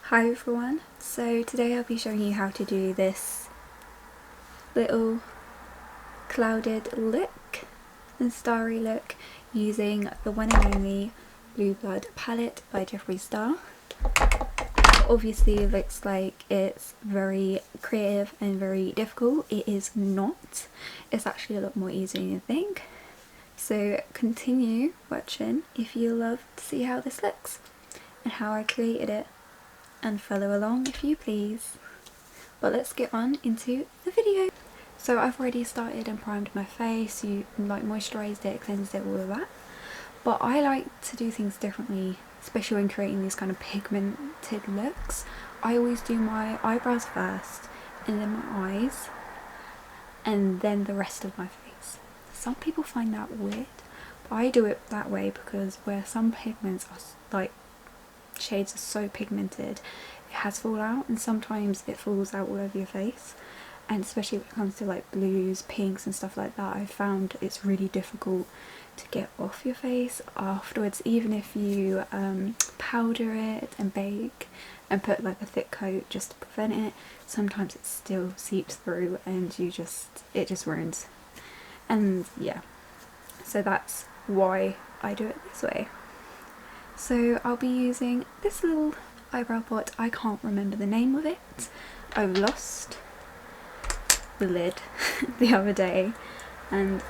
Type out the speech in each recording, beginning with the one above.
Hi everyone, so today I'll be showing you how to do this little clouded look and starry look using the one and only Blueblood palette by Jeffree Star. Obviously it looks like it's very creative and very difficult. It is not. It's actually a lot more easy than you think. So continue watching if you love to see how this looks and how I created it. And follow along if you please. But let's get on into the video. So I've already started and primed my face, moisturised it, cleansed it, all of that. But I like to do things differently, especially when creating these kind of pigmented looks. I always do my eyebrows first, and then my eyes, and then the rest of my face. Some people find that weird, but I do it that way because where some pigments are shades are so pigmented, it has fallout, and sometimes it falls out all over your face, and especially when it comes to like blues, pinks and stuff like that, I've found it's really difficult to get off your face afterwards. Even if you powder it and bake and put like a thick coat just to prevent it, sometimes it still seeps through and it just ruins. And yeah, so that's why I do it this way. So I'll be using this little eyebrow pot. I can't remember the name of it. I've lost the lid the other day and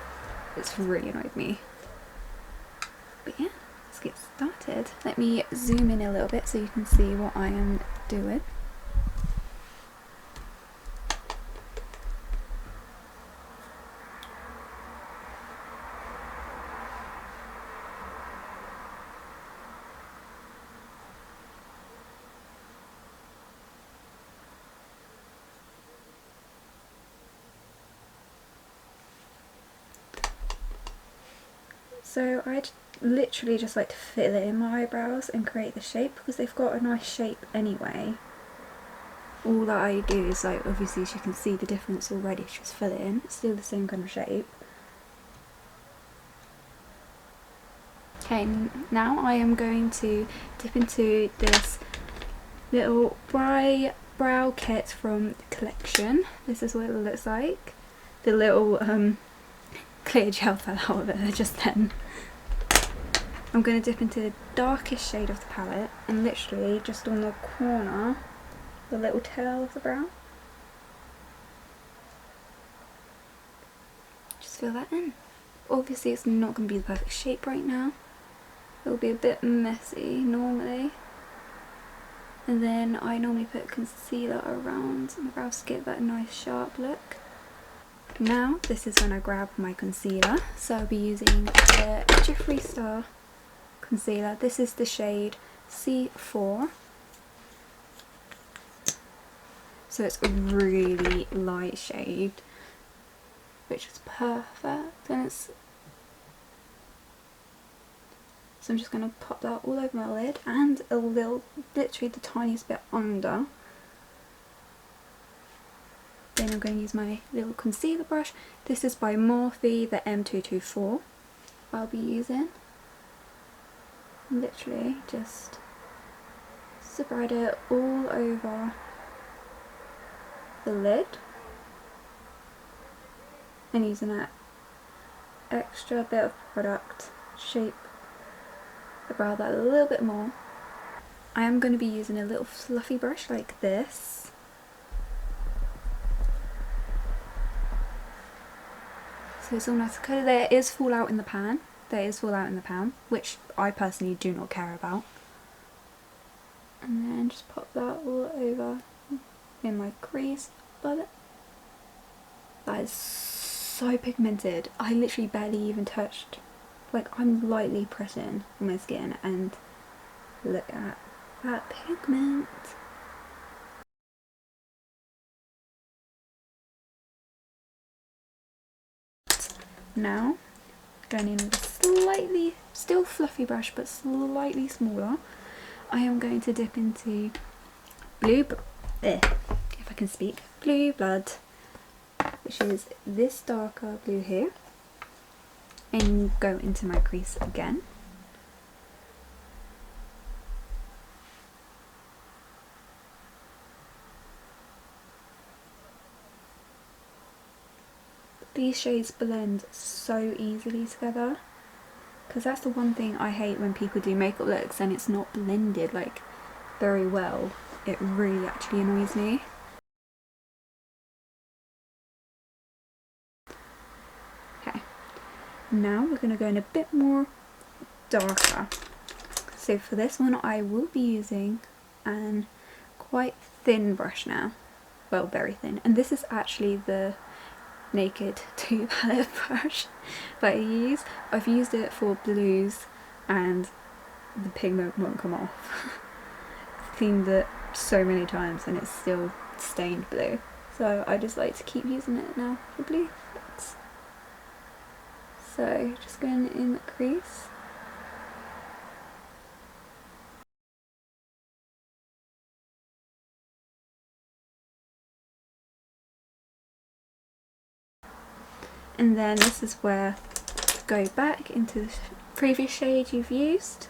it's really annoyed me. But yeah, let's get started. Let me zoom in a little bit so you can see what I am doing. So I'd literally just like to fill it in my eyebrows and create the shape because they've got a nice shape anyway. All that I do is, like, obviously as you can see the difference already, just fill it in. It's still the same kind of shape. Okay, now I am going to dip into this little brow kit from the collection. This is what it looks like. The little clear gel fell out of it just then. I'm going to dip into the darkest shade of the palette and literally just on the corner, the little tail of the brow. Just fill that in. Obviously it's not going to be the perfect shape right now. It'll be a bit messy normally. And then I normally put concealer around my brows to get that nice sharp look. Now this is when I grab my concealer. So I'll be using the Jeffree Star concealer. This is the shade C4. So it's a really light shade, which is perfect. And so I'm just going to pop that all over my lid and a little, literally the tiniest bit under. Then I'm going to use my little concealer brush. This is by Morphe, the M224 I'll be using. Literally just spread it all over the lid. And using that extra bit of product to shape the brow that a little bit more. I am going to be using a little fluffy brush like this. So it's all nice, because there is fallout in the pan. There is fallout in the pan, which I personally do not care about. And then just pop that all over in my crease above it. That is so pigmented. I literally barely even touched. Like, I'm lightly pressing on my skin and look at that pigment. Now, going in with a slightly, still fluffy brush but slightly smaller, I am going to dip into Blueblood, which is this darker blue here, and go into my crease again. these shades blend so easily together, because that's the one thing I hate when people do makeup looks and it's not blended like very well. It really actually annoys me. Okay, now we're going to go in a bit more darker. So for this one I will be using an quite thin brush now. Well, very thin. And this is actually the Naked 2 palette brush that I use. I've used it for blues and the pigment won't come off. I've cleaned it so many times and it's still stained blue. So I just like to keep using it now for blue looks. So just going in the crease. And then this is where go back into the previous shade you've used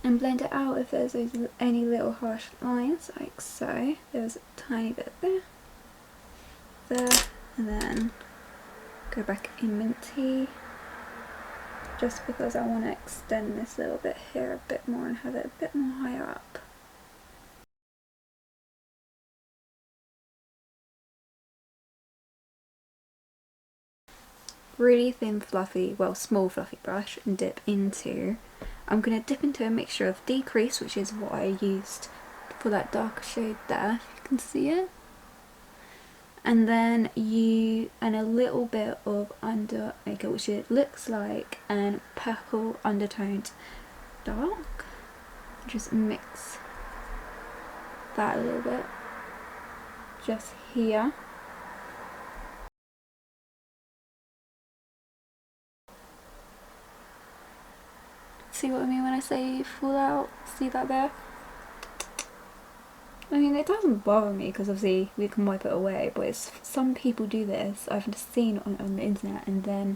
and blend it out if there's any little harsh lines, like so. There's a tiny bit there, and then go back in mint tea, just because I want to extend this little bit here a bit more and have it a bit more higher up. Really thin fluffy, well small fluffy brush and dip into. I'm going to dip into a mixture of Decrease, which is what I used for that darker shade there, if you can see it. And then a little bit of under makeup, which it looks like an purple undertoned dark. Just mix that a little bit just here. See what I mean when I say full out? See that there? I mean, it doesn't bother me because obviously we can wipe it away, but it's, some people do this, I've just seen on the internet, and then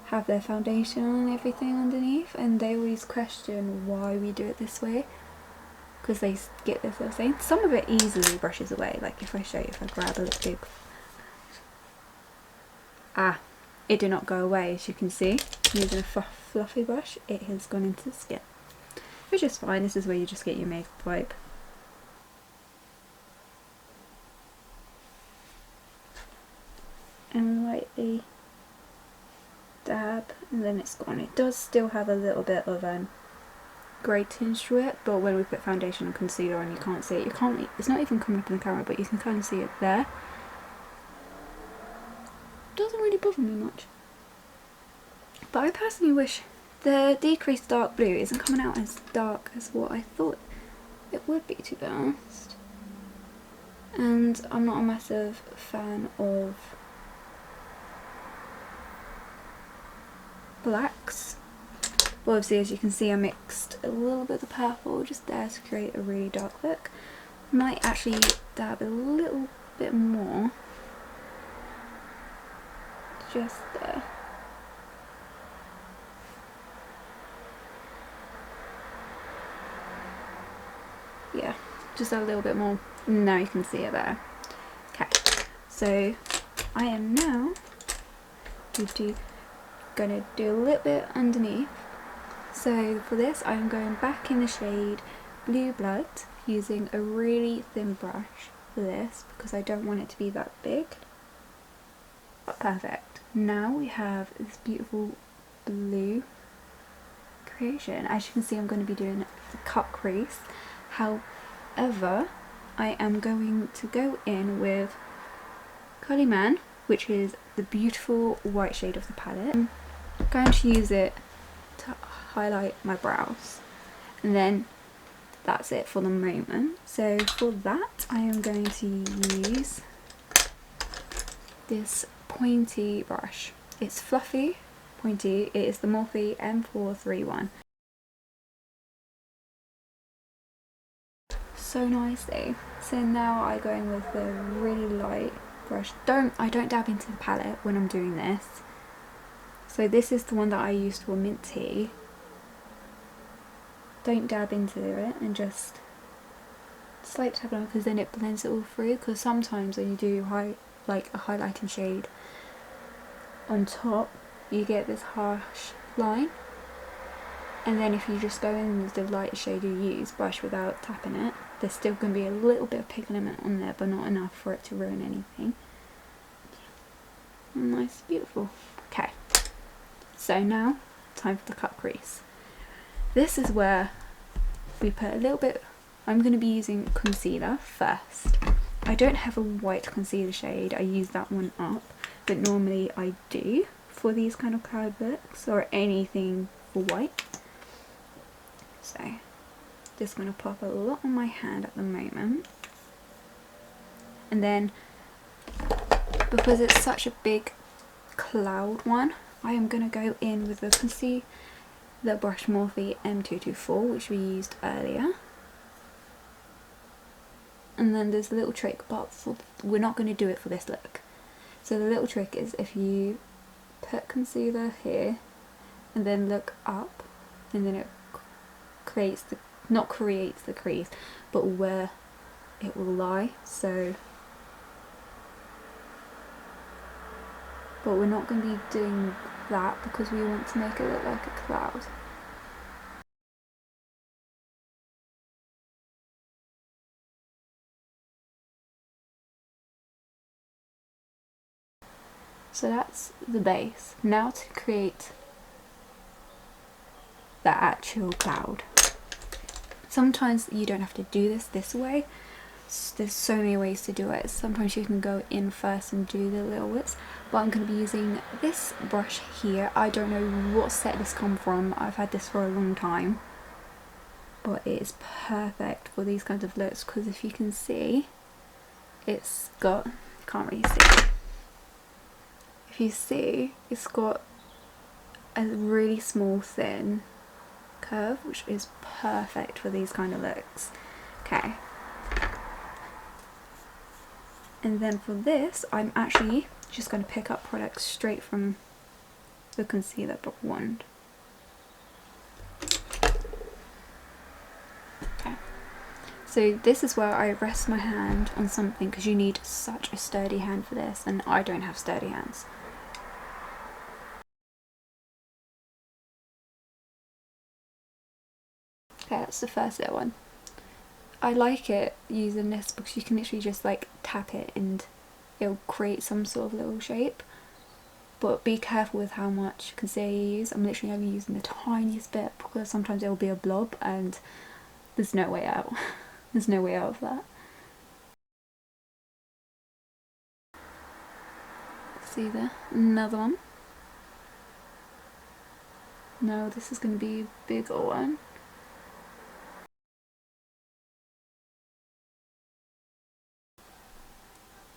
have their foundation and everything underneath, and they always question why we do it this way, because they get this little thing. Some of it easily brushes away, like if I show you, if I grab a little big... it did not go away, as you can see. Using a fluffy brush, it has gone into the skin. Which is fine, this is where you just get your makeup wipe. And lightly dab, and then it's gone. It does still have a little bit of grey tinge to it, but when we put foundation and concealer on, you can't see it. It's not even coming up in the camera, but you can kind of see it there. Doesn't really bother me much. But I personally wish the Decreased Dark Blue isn't coming out as dark as what I thought it would be, to be honest. And I'm not a massive fan of blacks. Well, obviously, as you can see, I mixed a little bit of purple just there to create a really dark look. Might actually dab a little bit more just there. Yeah, just a little bit more. Now you can see it there. Okay, so I am now gonna do a little bit underneath. So for this, I'm going back in the shade Blueblood, using a really thin brush for this because I don't want it to be that big. Perfect. Now we have this beautiful blue creation. As you can see, I'm going to be doing the cut crease. However, I am going to go in with Curly Man, which is the beautiful white shade of the palette. I'm going to use it to highlight my brows, and then that's it for the moment. So for that, I am going to use this pointy brush. It's fluffy, pointy. It is the Morphe M431. So nicely. So now I go in with the really light brush. I don't dab into the palette when I'm doing this. So this is the one that I used for mint tea. Don't dab into it and just slight tap on because then it blends it all through, because sometimes when you do like a highlighting shade on top you get this harsh line, and then if you just go in with the lighter shade you use, brush without tapping it, there's still going to be a little bit of pigment on there, but not enough for it to ruin anything. Nice, beautiful. Okay, so now time for the cut crease. This is where we put a little bit. I'm going to be using concealer first. I don't have a white concealer shade, I use that one up, but normally I do for these kind of cloud looks or anything for white. So just going to pop a lot on my hand at the moment, and then because it's such a big cloud one, I am going to go in with the concealer brush Morphe M224, which we used earlier. And then there's a little trick, but we're not going to do it for this look. So the little trick is if you put concealer here and then look up, and then it creates the, not creates the crease, but where it will lie. So, but we're not going to be doing that because we want to make it look like a cloud. So that's the base. Now to create the actual cloud. Sometimes you don't have to do this way. There's so many ways to do it. Sometimes you can go in first and do the little bits, but I'm going to be using this brush here. I don't know what set this come from. I've had this for a long time, but it is perfect for these kinds of looks because if you can see, it's got, can't really see. If you see, it's got a really small thin curve, which is perfect for these kind of looks. Okay. And then for this, I'm actually just going to pick up products straight from the concealer wand. Okay. So this is where I rest my hand on something because you need such a sturdy hand for this, and I don't have sturdy hands. Okay, that's the first little one. I like it using this because you can literally just like tap it and it'll create some sort of little shape. But be careful with how much concealer you use. I'm literally only using the tiniest bit because sometimes it will be a blob and there's no way out. There's no way out of that. See there? Another one. No, this is going to be a bigger one.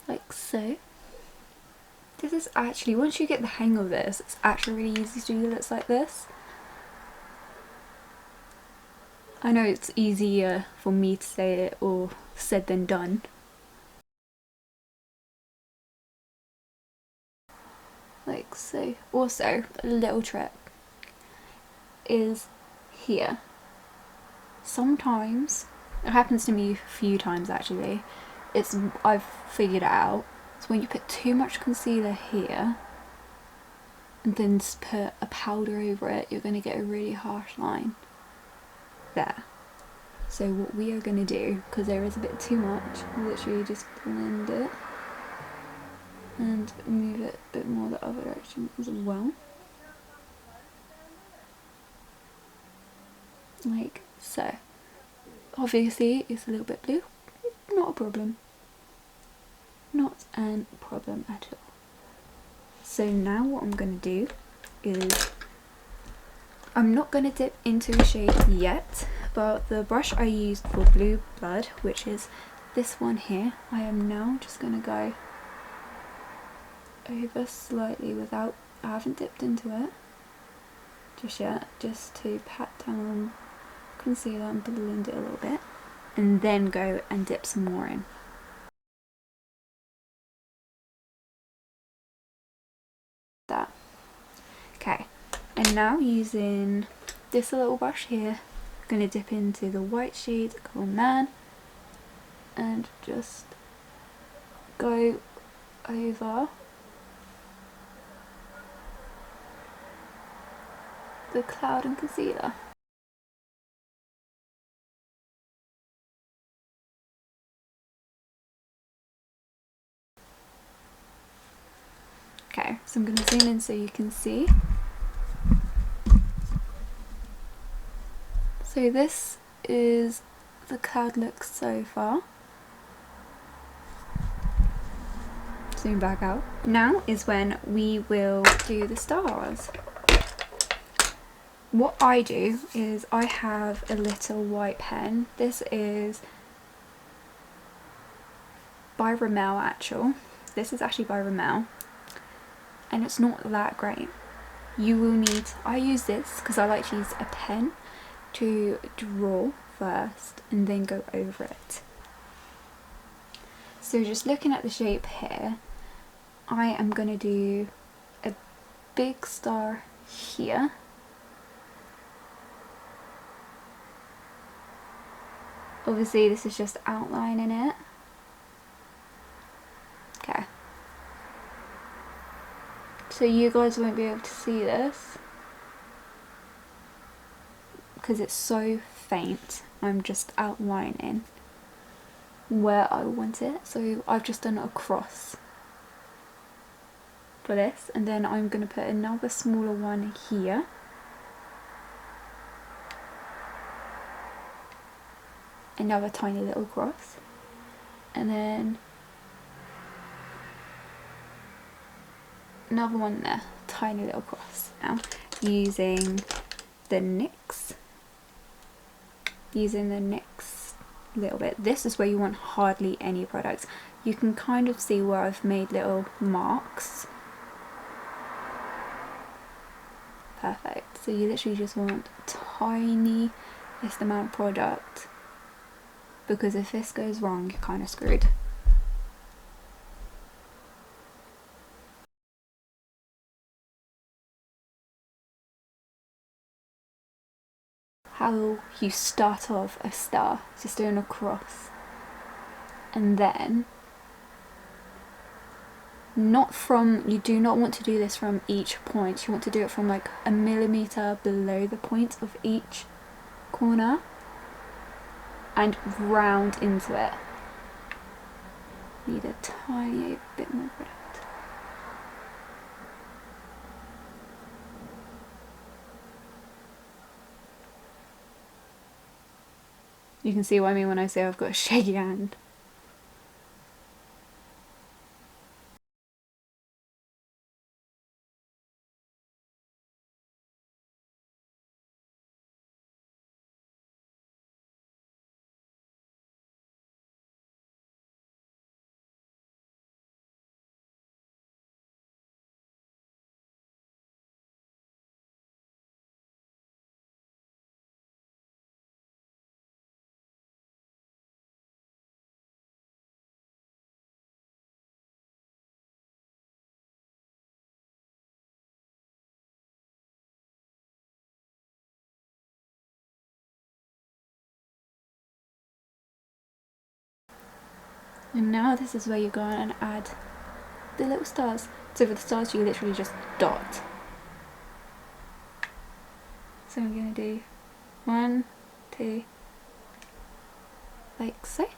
Like so. This is actually, once you get the hang of this, it's actually really easy to do looks like this. I know it's easier for me to say it or said than done. Like so. Also, a little trick is here. Sometimes, it happens to me a few times actually, I've figured it out. So when you put too much concealer here and then just put a powder over it, you're going to get a really harsh line there. So what we are going to do, because there is a bit too much, literally just blend it and move it a bit more the other direction as well. Like so. Obviously it's a little bit blue, not a problem. Not a problem at all. So now what I'm going to do is, I'm not going to dip into a shade yet, but the brush I used for Blueblood, which is this one here, I am now just going to go over slightly without, I haven't dipped into it just yet, just to pat down on concealer and blend it a little bit, and then go and dip some more in. That. Okay, and now using this little brush here, I'm going to dip into the white shade called Man, and just go over the cloud and concealer. Okay, so I'm going to zoom in so you can see. So this is the cloud look so far. Zoom back out. Now is when we will do the stars. What I do is I have a little white pen. This is by Rimmel actual. This is actually by Rimmel. And it's not that great. You will need, I use this because I like to use a pen to draw first and then go over it. So just looking at the shape here, I am going to do a big star here. Obviously this is just outlining it. Okay. So you guys won't be able to see this because it's so faint. I'm just outlining where I want it. So I've just done a cross for this, and then I'm going to put another smaller one here. Another tiny little cross, and then another one there, tiny little cross. Now using the NYX little bit. This is where you want hardly any products. You can kind of see where I've made little marks. Perfect. So you literally just want tiniest amount of product, because if this goes wrong you're kind of screwed. How you start off a star, just doing a cross, and then you do not want to do this from each point. You want to do it from like a millimeter below the point of each corner and round into it. Need a tiny bit more product. You can see what I mean when I say I've got a shaky hand. And now this is where you go and add the little stars. So for the stars you literally just dot. So I'm going to do 1, 2, like so.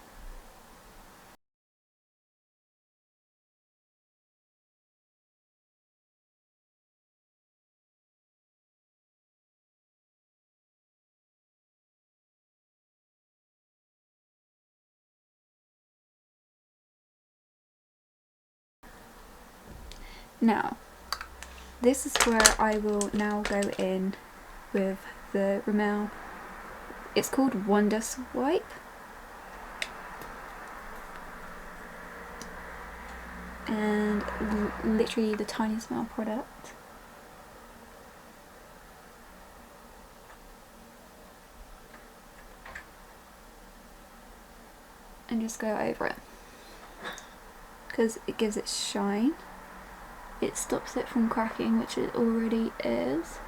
Now, this is where I will now go in with the Rimmel. It's called Wonder Swipe. And literally the tiniest amount of product. And just go over it. Because it gives it shine. It stops it from cracking, which it already is.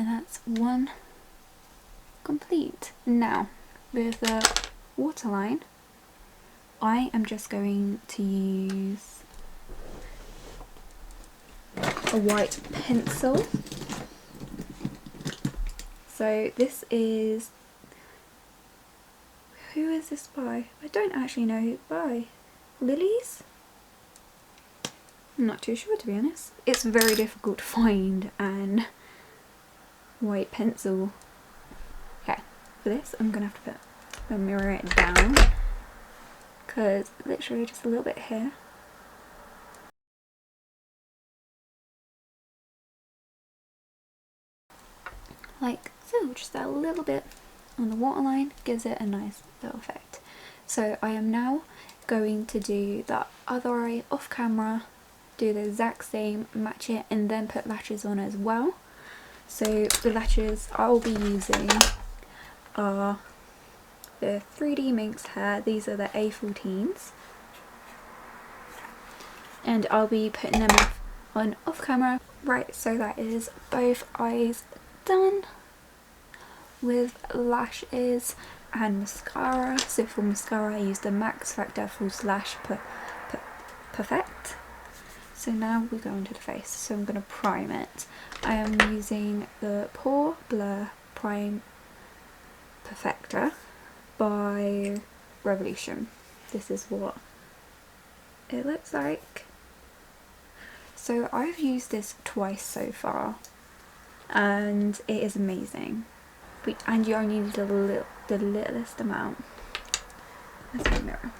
And that's one complete. Now, with the waterline, I am just going to use a white pencil. So this is, who is this by? I don't actually know who it's by. Lilies? I'm not too sure, to be honest. It's very difficult to find an white pencil. Okay, for this I'm gonna have to put mirror it down, because literally just a little bit here. Like so, just that little bit on the waterline gives it a nice little effect. So I am now going to do the other eye off camera, do the exact same, match it, and then put lashes on as well. So the lashes I'll be using are the 3D Minx hair. These are the A14s, and I'll be putting them on off camera. Right, so that is both eyes done with lashes and mascara. So for mascara I used the Max Factor False Lash Perfect. So now we go into the face, so I'm going to prime it. I am using the Pore Blur Prime Perfector by Revolution. This is what it looks like. So I've used this twice so far and it is amazing. And you only need the littlest amount. There's my mirror.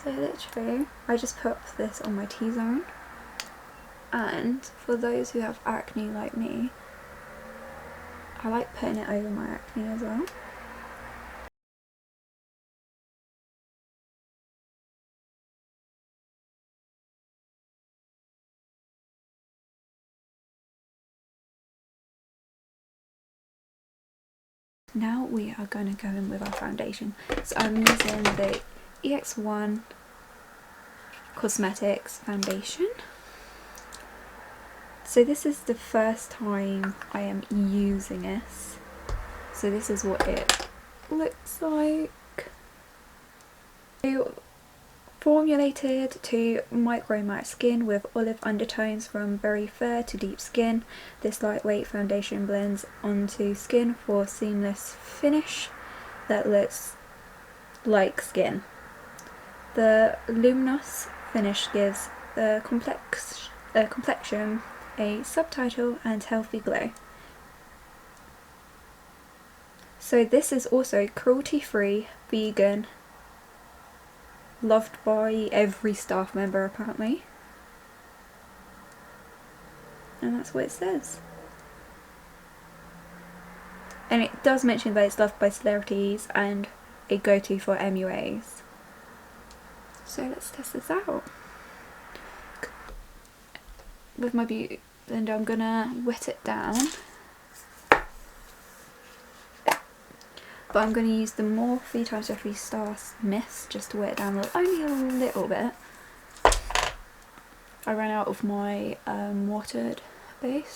So literally, I just put this on my T-zone, and for those who have acne like me, I like putting it over my acne as well. Now we are going to go in with our foundation. So I'm using the EX1 Cosmetics foundation. So this is the first time I am using this. So this is what it looks like. Formulated to micro matte skin with olive undertones from very fair to deep skin. This lightweight foundation blends onto skin for seamless finish that looks like skin. The luminous finish gives the complexion a subtle and healthy glow. So this is also cruelty-free, vegan, loved by every staff member apparently, and that's what it says. And it does mention that it's loved by celebrities and a go-to for MUAs. So let's test this out. With my beauty blender I'm gonna wet it down, but I'm going to use the Morphe x Jeffree Star mist just to wet it down only a little bit. I ran out of my watered base.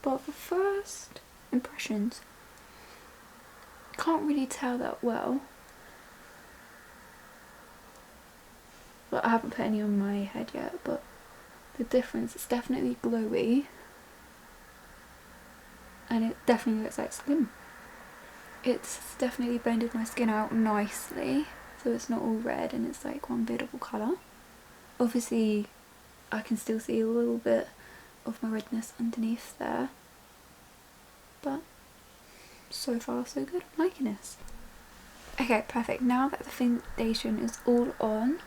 But for first impressions, can't really tell that well. But I haven't put any on my head yet, but the difference is definitely glowy. And it definitely looks like skin. It's definitely blended my skin out nicely, so it's not all red and it's like one beautiful colour. Obviously I can still see a little bit of my redness underneath there, but so far so good. I'm liking this. Okay, perfect. Now that the foundation is all on,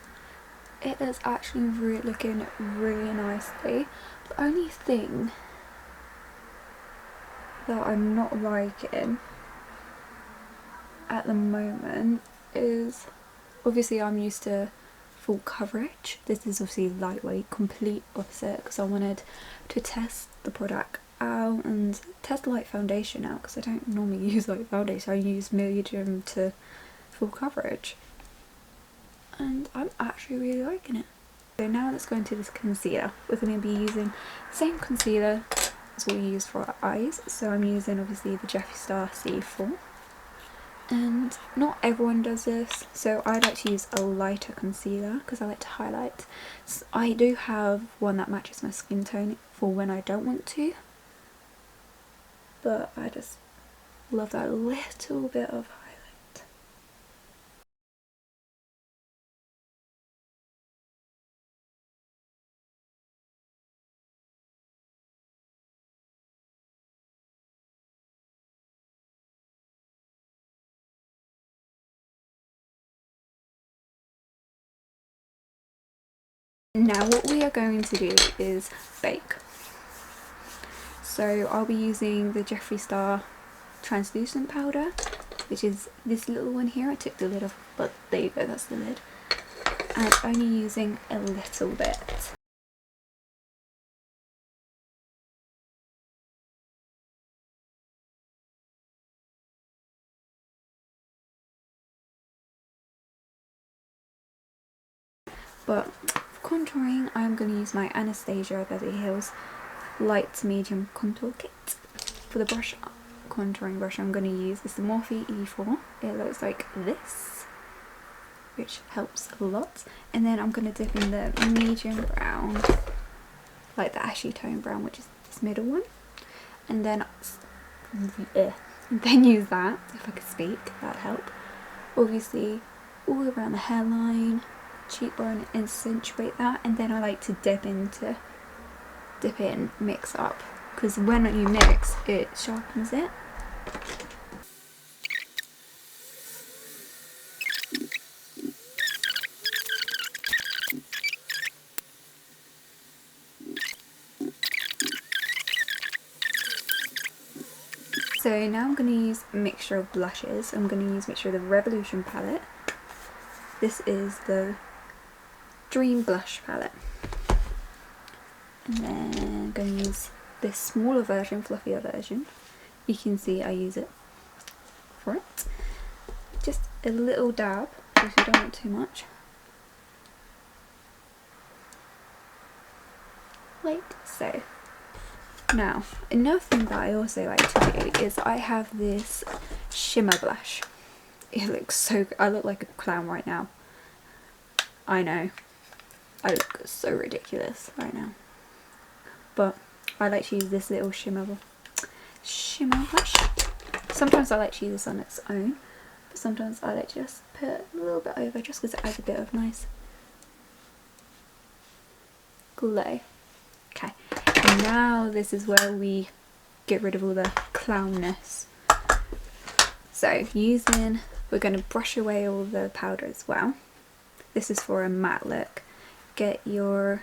it is actually looking really nicely. The only thing that I'm not liking at the moment is, obviously I'm used to full coverage. This is obviously lightweight, complete opposite, because I wanted to test the product out and test light foundation out, because I don't normally use light foundation. I use medium to full coverage, and I'm actually really liking it. So now let's go into this concealer. We're going to be using the same concealer as what we use for our eyes. So I'm using obviously the Jeffree Star C4. And not everyone does this, so I like to use a lighter concealer because I like to highlight. So I do have one that matches my skin tone for when I don't want to, but I just love that little bit of highlight. Now what we are going to do is bake. So I'll be using the Jeffree Star translucent powder, which is this little one here. I took the lid off, but there you go, that's the lid. And only using a little bit. But for contouring, I'm going to use my Anastasia Beverly Hills light to medium contour kit. For the brush, contouring brush I'm going to use is the Morphe E4. It looks like this, which helps a lot. And then I'm going to dip in the medium brown, like the ashy tone brown, which is this middle one. And then use that, if I could speak, that'd help. Obviously, all around the hairline, cheekbone, and accentuate that. And then I like to dip in, mix up, because when you mix, it sharpens it. So now I'm going to use a mixture of blushes. I'm going to use a mixture of the Revolution palette. This is the Dream Blush palette. And then I'm going to use this smaller version, fluffier version. You can see I use it for it. Just a little dab, because you don't want too much. Like so. Now, another thing that I also like to do is I have this shimmer blush. It looks so good. I look like a clown right now. I know. I look so ridiculous right now. But I like to use this little shimmer blush. Sometimes I like to use this on its own, but sometimes I like to just put a little bit over just because it adds a bit of nice glow. Okay, and now this is where we get rid of all the clownness. So we're going to brush away all the powder as well. This is for a matte look. Get your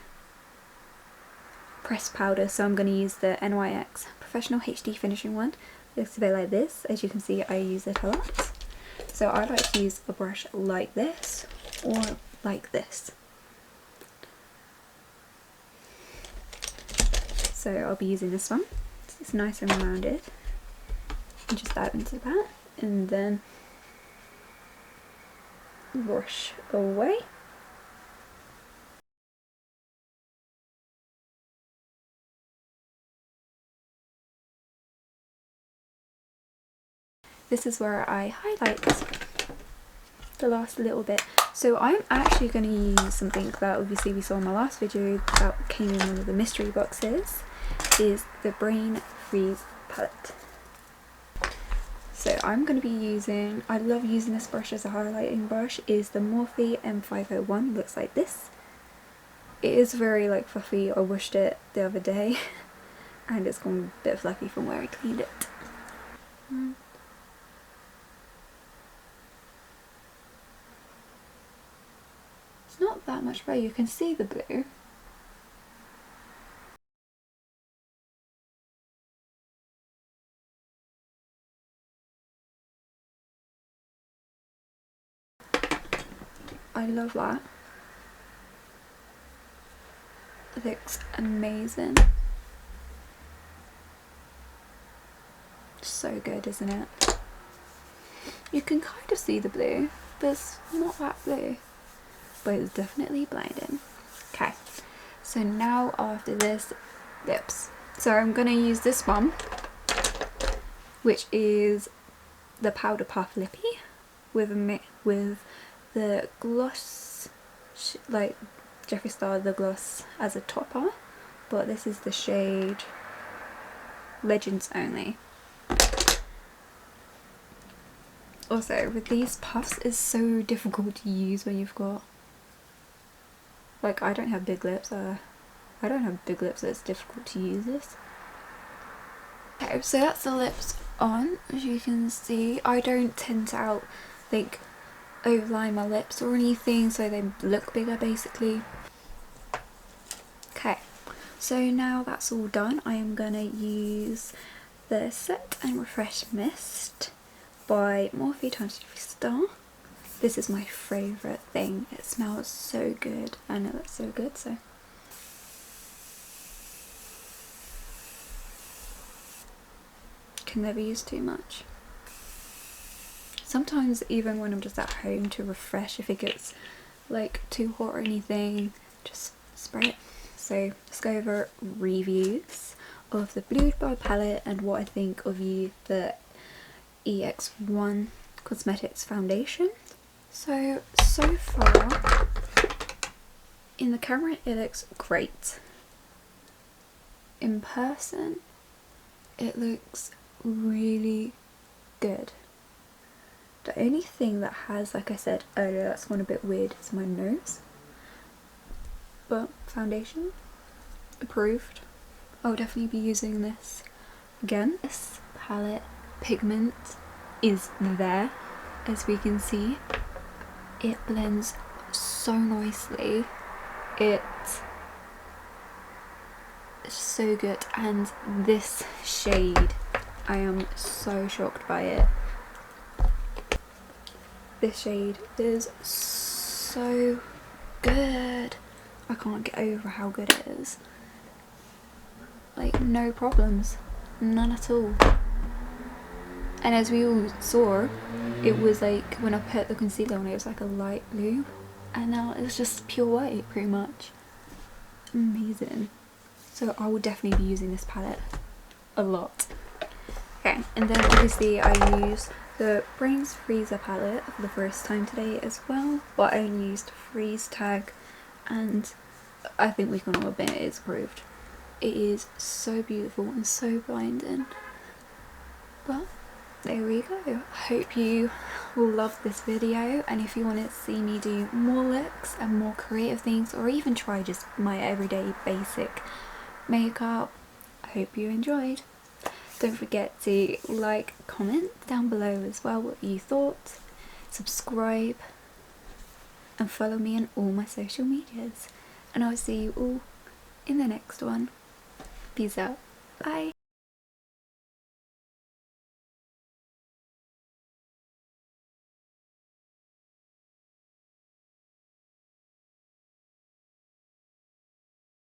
pressed powder, so I'm going to use the NYX Professional HD Finishing one. It looks a bit like this. As you can see, I use it a lot. So I like to use a brush like this or like this. So I'll be using this one. It's nice and rounded. And just add into that, and then brush away. This is where I highlight the last little bit. So I'm actually going to use something that obviously we saw in my last video that came in one of the mystery boxes, is the Brain Freeze palette. So I'm going to be using, I love using this brush as a highlighting brush, is the Morphe M501. Looks like this. It is very like fluffy. I washed it the other day and it's gone a bit fluffy from where I cleaned it. It's not that much better, you can see the blue. I love that. looks amazing. So good, isn't it? You can kind of see the blue, but it's not that blue, but it's definitely blinding. Okay, so now after this, lips. So I'm going to use this one, which is the Powder Puff Lippy with the gloss, like Jeffree Star the gloss as a topper, but this is the shade Legends Only. Also, with these puffs, it's so difficult to use when you've got, like, I don't have big lips, so it's difficult to use this. Okay, so that's the lips on. As you can see, I don't tint out, like, overline my lips or anything, so they look bigger basically. Okay, so now that's all done, I am gonna use the Set and Refresh Mist by Morphe x Jeffree Star. This is my favourite thing. It smells so good and it looks so good, so. Can never use too much. Sometimes even when I'm just at home to refresh, if it gets like too hot or anything, just spray it. So let's go over reviews of the Blueblood palette and what I think of the EX1 Cosmetics foundation. So far in the camera it looks great. In person it looks really good. The only thing that has, like I said earlier, that's gone a bit weird is my nose. But foundation, approved. I'll definitely be using this again. This palette pigment is there, as we can see. It blends so nicely. It's so good, and this shade, I am so shocked by it. This shade is so good. I can't get over how good it is. Like, no problems, none at all. And as we all saw, it was like, when I put the concealer on, it was like a light blue, and now it's just pure white pretty much. Amazing. So I will definitely be using this palette a lot. Okay, and then obviously I use the Brains Freezer palette for the first time today as well, but I only used Freeze Tag, and I think we can all admit it is approved. It is so beautiful and so blinding. But there we go. I hope you will love this video, and if you want to see me do more looks and more creative things, or even try just my everyday basic makeup, I hope you enjoyed. Don't forget to like, comment down below as well what you thought, subscribe, and follow me on all my social medias. And I'll see you all in the next one. Peace out. Bye.